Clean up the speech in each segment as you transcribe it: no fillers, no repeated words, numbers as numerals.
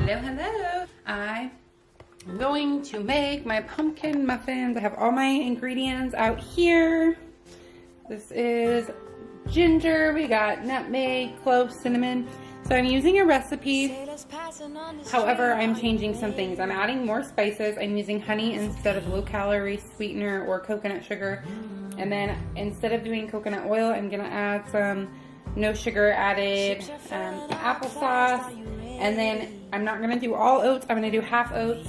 Hello, hello. I'm going to make my pumpkin muffins. I have all my ingredients out here. This is ginger, we got nutmeg, cloves, cinnamon. So I'm using a recipe. However, I'm changing some things. I'm adding more spices. I'm using honey instead of low-calorie sweetener or coconut sugar. And then instead of doing coconut oil, I'm gonna add some no sugar added applesauce. And then I'm not gonna do all oats. I'm gonna do half oats,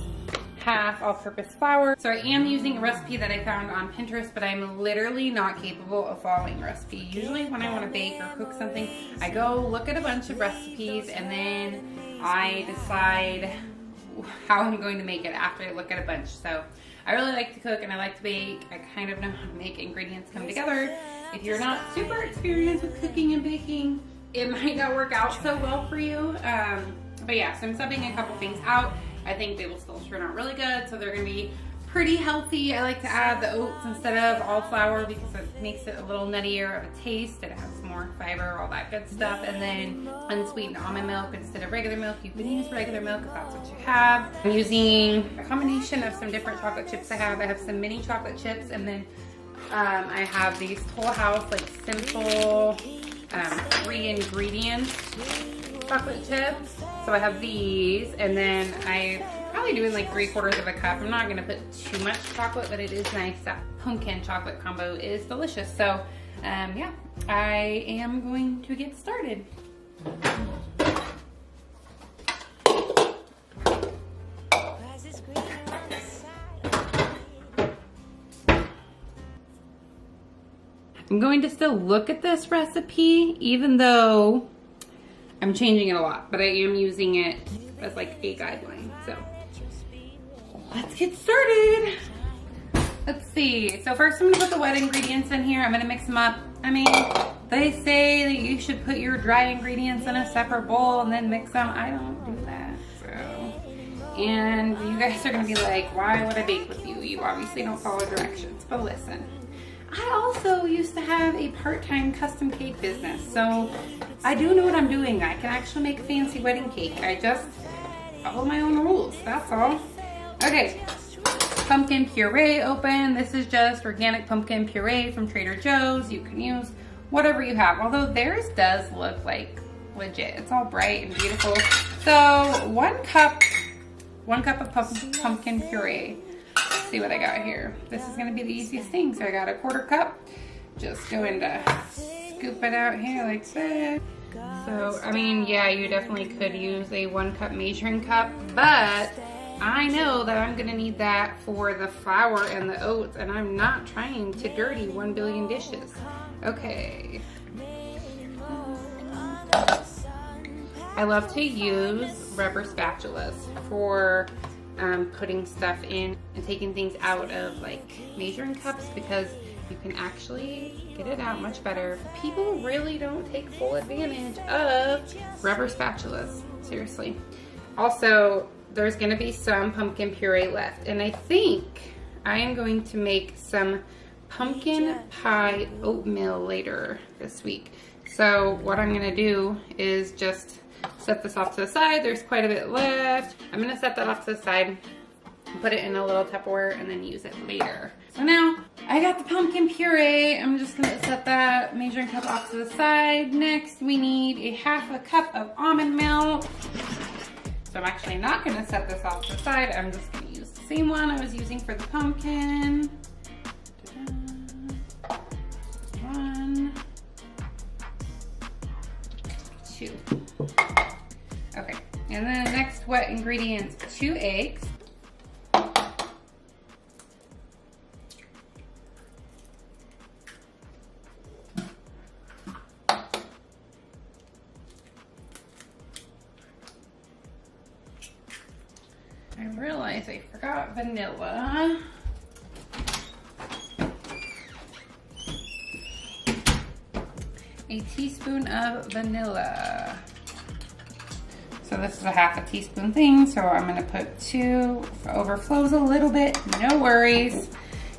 half all-purpose flour. So I am using a recipe that I found on Pinterest, but I'm literally not capable of following a recipe. Usually when I want to bake or cook something, I go look at a bunch of recipes and then I decide how I'm going to make it after I look at a bunch. So I really like to cook and I like to bake. I kind of know how to make ingredients come together. If you're not super experienced with cooking and baking, it might not work out so well for you. But yeah, so I'm subbing a couple things out. I think they will still turn out really good, so they're gonna be pretty healthy. I like to add the oats instead of all flour because it makes it a little nuttier of a taste. It has more fiber, all that good stuff. And then unsweetened almond milk instead of regular milk. You can use regular milk if that's what you have. I'm using a combination of some different chocolate chips I have. I have some mini chocolate chips, and then I have these Whole House, like simple, 3 ingredients chocolate chips. So I have these, and then I probably doing like 3/4 of a cup. I'm not gonna put too much chocolate, but it is nice. That pumpkin chocolate combo is delicious. So yeah, I am going to get started. I'm going to still look at this recipe, even though I'm changing it a lot, but I am using it as like a guideline. So let's get started. Let's see. So first I'm gonna put the wet ingredients in here. I'm gonna mix them up. I mean, they say that you should put your dry ingredients in a separate bowl and then mix them. I don't do that, so. And you guys are gonna be like, why would I bake with you? You obviously don't follow directions, but listen. I also used to have a part-time custom cake business, so I do know what I'm doing. I can actually make a fancy wedding cake. I just follow my own rules, that's all. Okay, pumpkin puree open. This is just organic pumpkin puree from Trader Joe's. You can use whatever you have, although theirs does look like legit. It's all bright and beautiful. So 1 cup of pumpkin puree. See what I got here. This is gonna be the easiest thing. So I got a 1/4 cup. Just going to scoop it out here like that. So, I mean, yeah, you definitely could use a 1 cup measuring cup, but I know that I'm gonna need that for the flour and the oats, and I'm not trying to dirty 1 billion dishes. Okay. I love to use rubber spatulas for putting stuff in and taking things out of like measuring cups because you can actually get it out much better. People really don't take full advantage of rubber spatulas, seriously. Also, there's gonna be some pumpkin puree left, and I think I am going to make some pumpkin pie oatmeal later this week. So what I'm gonna do is just set this off to the side. There's quite a bit left. I'm gonna set that off to the side, put it in a little Tupperware, and then use it later. So now I got the pumpkin puree. I'm just gonna set that measuring cup off to the side. Next, we need a 1/2 cup of almond milk. So I'm actually not gonna set this off to the side. I'm just gonna use the same one I was using for the pumpkin. 1, 2. Okay, and then the next wet ingredients, 2 eggs. I realized I forgot vanilla. A teaspoon of vanilla. So this is a 1/2 teaspoon thing, so I'm gonna put 2. If it overflows a little bit, no worries.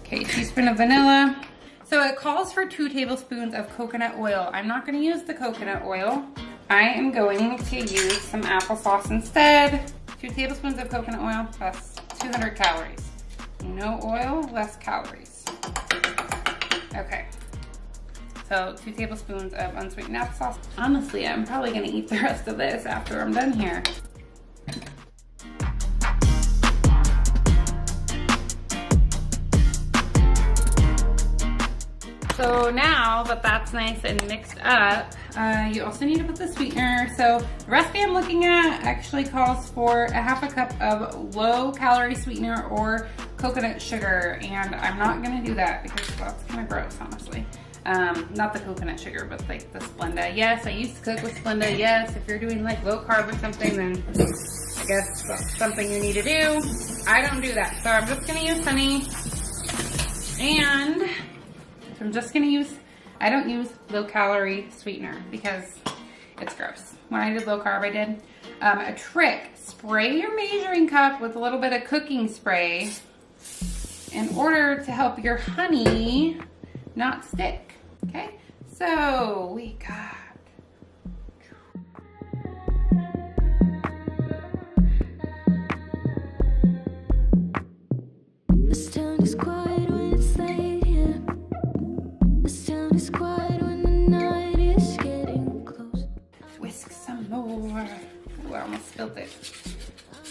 Okay, teaspoon of vanilla. So it calls for 2 tablespoons of coconut oil. I'm not gonna use the coconut oil. I am going to use some applesauce instead. 2 tablespoons of coconut oil, that's 200 calories. No oil, less calories. Okay. So 2 tablespoons of unsweetened applesauce. Honestly, I'm probably gonna eat the rest of this after I'm done here. So now that that's nice and mixed up, you also need to put the sweetener. So the recipe I'm looking at actually calls for 1/2 cup of low calorie sweetener or coconut sugar. And I'm not gonna do that because that's kind of gross, honestly. Not the coconut sugar, but like the Splenda. Yes, I used to cook with Splenda. Yes, if you're doing like low carb or something, then I guess that's something you need to do. I don't do that. So I'm just gonna use honey. And I'm just gonna use, I don't use low calorie sweetener because it's gross. When I did low carb, I did. A trick, spray your measuring cup with a little bit of cooking spray in order to help your honey not stick, okay? So we got this town is quiet when it's late here. This town is quiet when the night is getting close. whisk some more. Ooh, I almost spilled it.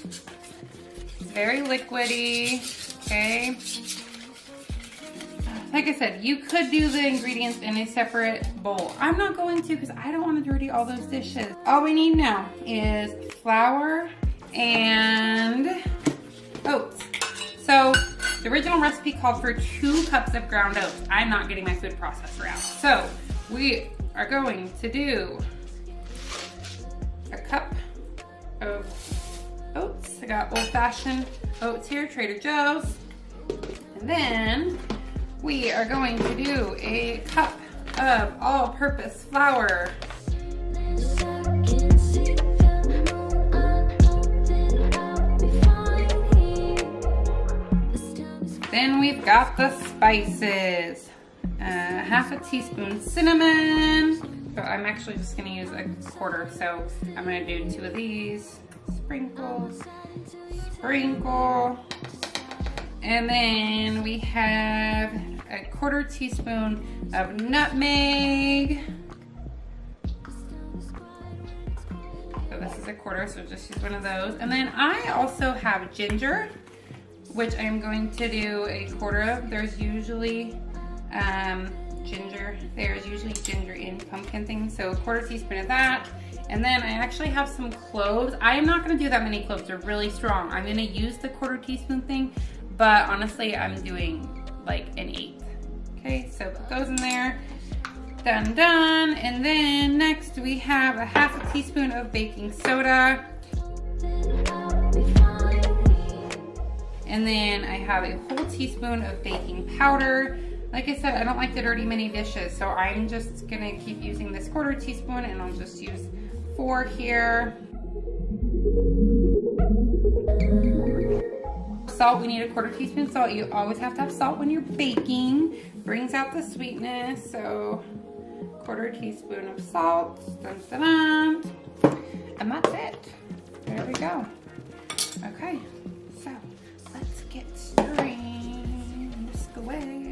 It's very liquidy, okay? Like I said, you could do the ingredients in a separate bowl. I'm not going to because I don't want to dirty all those dishes. All we need now is flour and oats. So the original recipe called for 2 cups of ground oats. I'm not getting my food processor out. So we are going to do a cup of oats. I got old-fashioned oats here, Trader Joe's. And then we are going to do a cup of all-purpose flour. Then we've got the spices. 1/2 teaspoon cinnamon. But I'm actually just gonna use a 1/4, so I'm gonna do 2 of these. Sprinkle, sprinkle. And then we have a 1/4 teaspoon of nutmeg. So this is a 1/4, so just use one of those. And then I also have ginger, which I'm going to do a 1/4 of. There's usually ginger. There's usually ginger in pumpkin things, so a 1/4 teaspoon of that. And then I actually have some cloves. I am not gonna do that many cloves, they're really strong. I'm gonna use the 1/4 teaspoon thing, but honestly, I'm doing like an 1/8. Okay, so put those in there. Done, done. And then next we have a 1/2 teaspoon of baking soda. And then I have a whole teaspoon of baking powder. Like I said, I don't like to dirty many dishes, so I'm just gonna keep using this 1/4 teaspoon, and I'll just use 4 here. Salt, we need a 1/4 teaspoon salt. You always have to have salt when you're baking. Brings out the sweetness, so 1/4 teaspoon of salt. Dun, dun, dun. And that's it. There we go. Okay, so let's get stirring. Whisk away.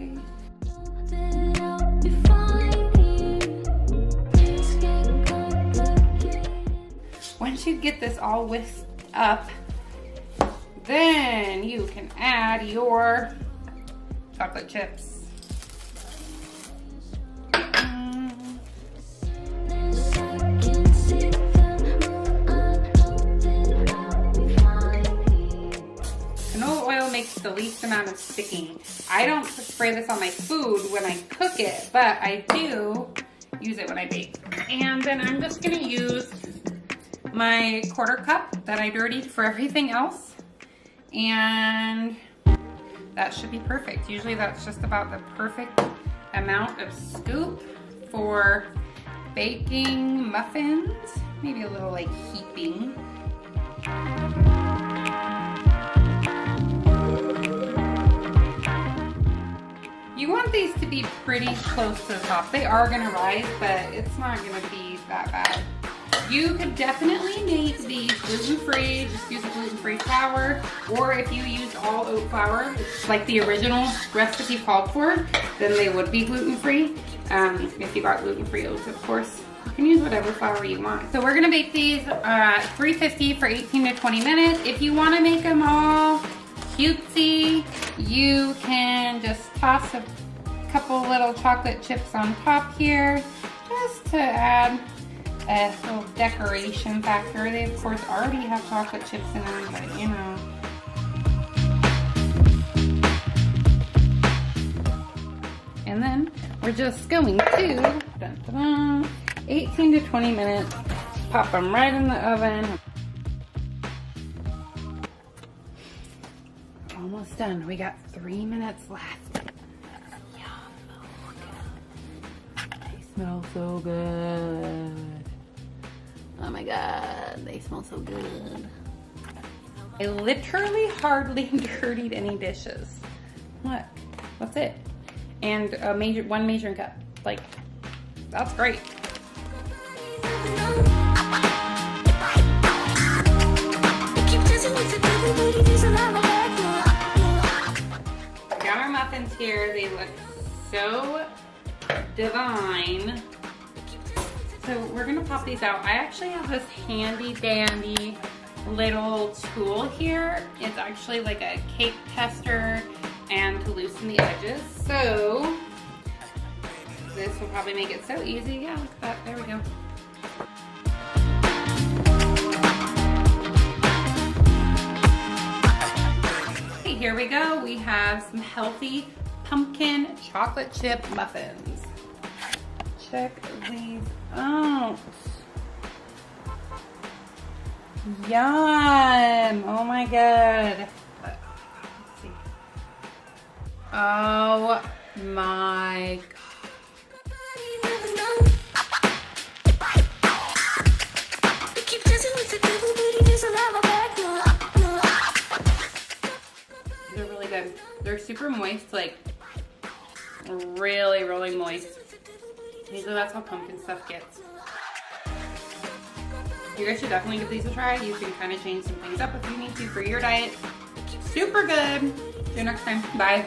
Once you get this all whisked up, then you can add your chocolate chips. Canola oil makes the least amount of sticking. I don't spray this on my food when I cook it, but I do use it when I bake. And then I'm just gonna use my 1/4 cup that I dirtied for everything else. And that should be perfect. Usually that's just about the perfect amount of scoop for baking muffins. Maybe a little like heaping. You want these to be pretty close to the top. They are gonna rise, but it's not gonna be that bad. You could definitely make these gluten-free, just use a gluten-free flour, or if you used all oat flour, like the original recipe called for, then they would be gluten-free. If you got gluten-free oats, of course. You can use whatever flour you want. So we're gonna bake these 350 for 18 to 20 minutes. If you wanna make them all cutesy, you can just toss a couple little chocolate chips on top here, just to add a little decoration factor. They of course already have chocolate chips in them, but you know. And then we're just going to, dun, dun, dun, 18 to 20 minutes, pop them right in the oven. Almost done. We got 3 minutes left. They smell so good. Oh my god, they smell so good. I literally hardly dirtied any dishes. What? That's it. And one measuring cup. Like, that's great. Got our muffins here. They look so divine. So we're gonna pop these out. I actually have this handy dandy little tool here. It's actually like a cake tester and to loosen the edges. So this will probably make it so easy. Yeah, look at that. There we go. Okay, here we go. We have some healthy pumpkin chocolate chip muffins. Check these out. Yum! Oh my god. Let's see. Oh my god. They're really good. They're super moist, like really, really moist. Usually that's how pumpkin stuff gets. You guys should definitely give these a try. You can kind of change some things up if you need to for your diet. Super good. See you next time. Bye.